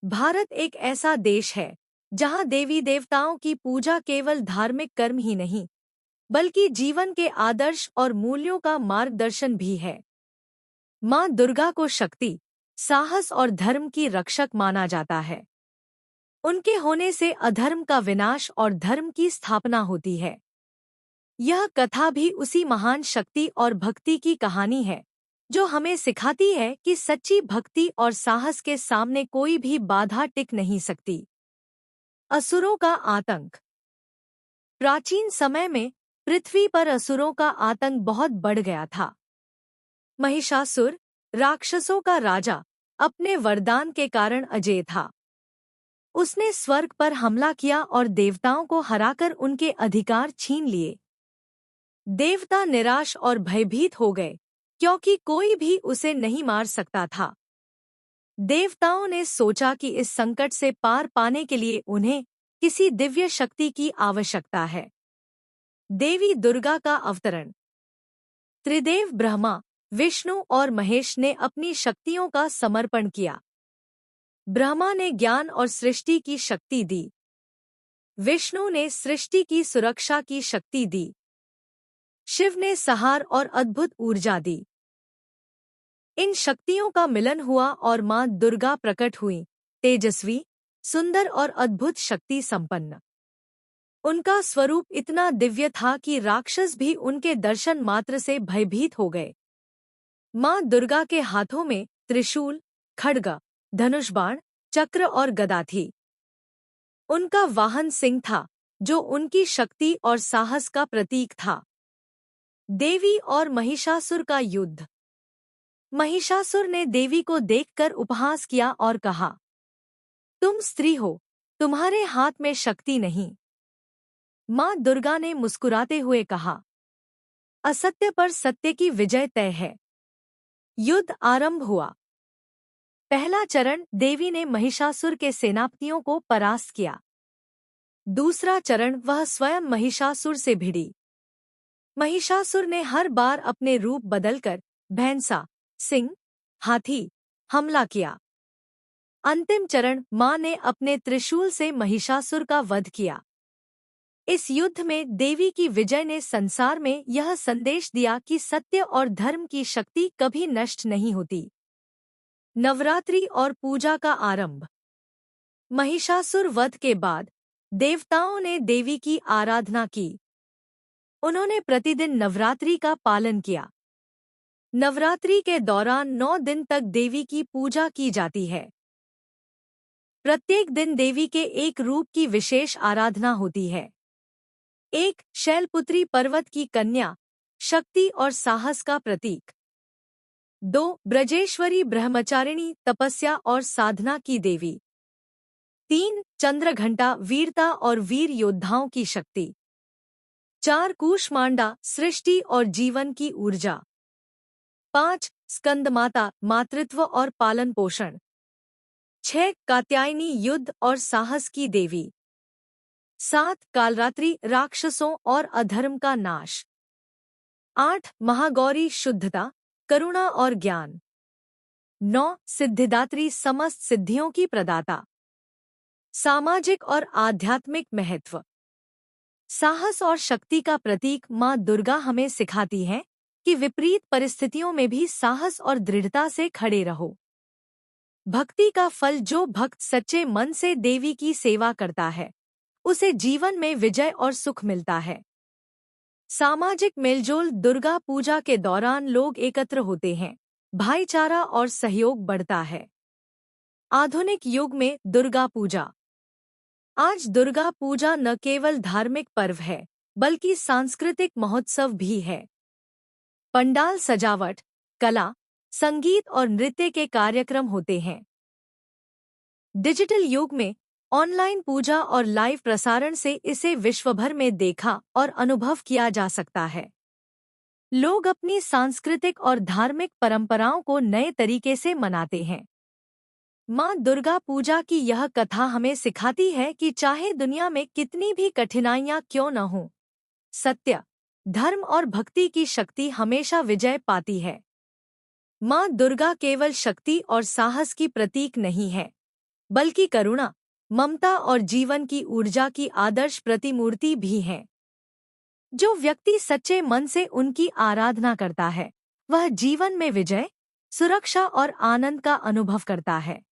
भारत एक ऐसा देश है जहां देवी देवताओं की पूजा केवल धार्मिक कर्म ही नहीं बल्कि जीवन के आदर्श और मूल्यों का मार्गदर्शन भी है। मां दुर्गा को शक्ति, साहस और धर्म की रक्षक माना जाता है। उनके होने से अधर्म का विनाश और धर्म की स्थापना होती है। यह कथा भी उसी महान शक्ति और भक्ति की कहानी है जो हमें सिखाती है कि सच्ची भक्ति और साहस के सामने कोई भी बाधा टिक नहीं सकती। असुरों का आतंक। प्राचीन समय में पृथ्वी पर असुरों का आतंक बहुत बढ़ गया था। महिषासुर, राक्षसों का राजा, अपने वरदान के कारण अजेय था। उसने स्वर्ग पर हमला किया और देवताओं को हराकर उनके अधिकार छीन लिए। देवता निराश और भयभीत हो गए क्योंकि कोई भी उसे नहीं मार सकता था। देवताओं ने सोचा कि इस संकट से पार पाने के लिए उन्हें किसी दिव्य शक्ति की आवश्यकता है। देवी दुर्गा का अवतरण। त्रिदेव ब्रह्मा, विष्णु और महेश ने अपनी शक्तियों का समर्पण किया। ब्रह्मा ने ज्ञान और सृष्टि की शक्ति दी। विष्णु ने सृष्टि की सुरक्षा की शक्ति दी। शिव ने संहार और अद्भुत ऊर्जा दी। इन शक्तियों का मिलन हुआ और मां दुर्गा प्रकट हुई, तेजस्वी, सुंदर और अद्भुत शक्ति संपन्न। उनका स्वरूप इतना दिव्य था कि राक्षस भी उनके दर्शन मात्र से भयभीत हो गए। मां दुर्गा के हाथों में त्रिशूल, खड्ग, धनुष बाण, चक्र और गदा थी। उनका वाहन सिंह था जो उनकी शक्ति और साहस का प्रतीक था। देवी और महिषासुर का युद्ध। महिषासुर ने देवी को देखकर उपहास किया और कहा, तुम स्त्री हो, तुम्हारे हाथ में शक्ति नहीं। मां दुर्गा ने मुस्कुराते हुए कहा, असत्य पर सत्य की विजय तय है। युद्ध आरंभ हुआ। पहला चरण, देवी ने महिषासुर के सेनापतियों को परास्त किया। दूसरा चरण, वह स्वयं महिषासुर से भिड़ी। महिषासुर ने हर बार अपने रूप बदलकर भैंसा, सिंह, हाथी हमला किया। अंतिम चरण, मां ने अपने त्रिशूल से महिषासुर का वध किया। इस युद्ध में देवी की विजय ने संसार में यह संदेश दिया कि सत्य और धर्म की शक्ति कभी नष्ट नहीं होती। नवरात्रि और पूजा का आरंभ। महिषासुर वध के बाद देवताओं ने देवी की आराधना की। उन्होंने प्रतिदिन नवरात्रि का पालन किया। नवरात्रि के दौरान 9 दिन तक देवी की पूजा की जाती है। प्रत्येक दिन देवी के एक रूप की विशेष आराधना होती है। 1. शैलपुत्री, पर्वत की कन्या, शक्ति और साहस का प्रतीक। 2. ब्रजेश्वरी, ब्रह्मचारिणी, तपस्या और साधना की देवी। 3. चंद्रघंटा, वीरता और वीर योद्धाओं की शक्ति। 4. कूष्मांडा, सृष्टि और जीवन की ऊर्जा। 5. स्कंदमाता, मातृत्व और पालन पोषण। 6. कात्यायनी, युद्ध और साहस की देवी। 7. कालरात्रि, राक्षसों और अधर्म का नाश। 8. महागौरी, शुद्धता, करुणा और ज्ञान। 9. सिद्धिदात्री, समस्त सिद्धियों की प्रदाता। सामाजिक और आध्यात्मिक महत्व। साहस और शक्ति का प्रतीक मां दुर्गा हमें सिखाती है कि विपरीत परिस्थितियों में भी साहस और दृढ़ता से खड़े रहो। भक्ति का फल, जो भक्त सच्चे मन से देवी की सेवा करता है उसे जीवन में विजय और सुख मिलता है। सामाजिक मेलजोल। दुर्गा पूजा के दौरान लोग एकत्र होते हैं, भाईचारा और सहयोग बढ़ता है। आधुनिक युग में दुर्गा पूजा। आज दुर्गा पूजा न केवल धार्मिक पर्व है बल्कि सांस्कृतिक महोत्सव भी है। पंडाल सजावट, कला, संगीत और नृत्य के कार्यक्रम होते हैं। डिजिटल युग में ऑनलाइन पूजा और लाइव प्रसारण से इसे विश्वभर में देखा और अनुभव किया जा सकता है। लोग अपनी सांस्कृतिक और धार्मिक परंपराओं को नए तरीके से मनाते हैं। मां दुर्गा पूजा की यह कथा हमें सिखाती है कि चाहे दुनिया में कितनी भी कठिनाइयां क्यों न हों, सत्य, धर्म और भक्ति की शक्ति हमेशा विजय पाती है। मां दुर्गा केवल शक्ति और साहस की प्रतीक नहीं है, बल्कि करुणा, ममता और जीवन की ऊर्जा की आदर्श प्रतिमूर्ति भी हैं। जो व्यक्ति सच्चे मन से उनकी आराधना करता है, वह जीवन में विजय, सुरक्षा और आनंद का अनुभव करता है।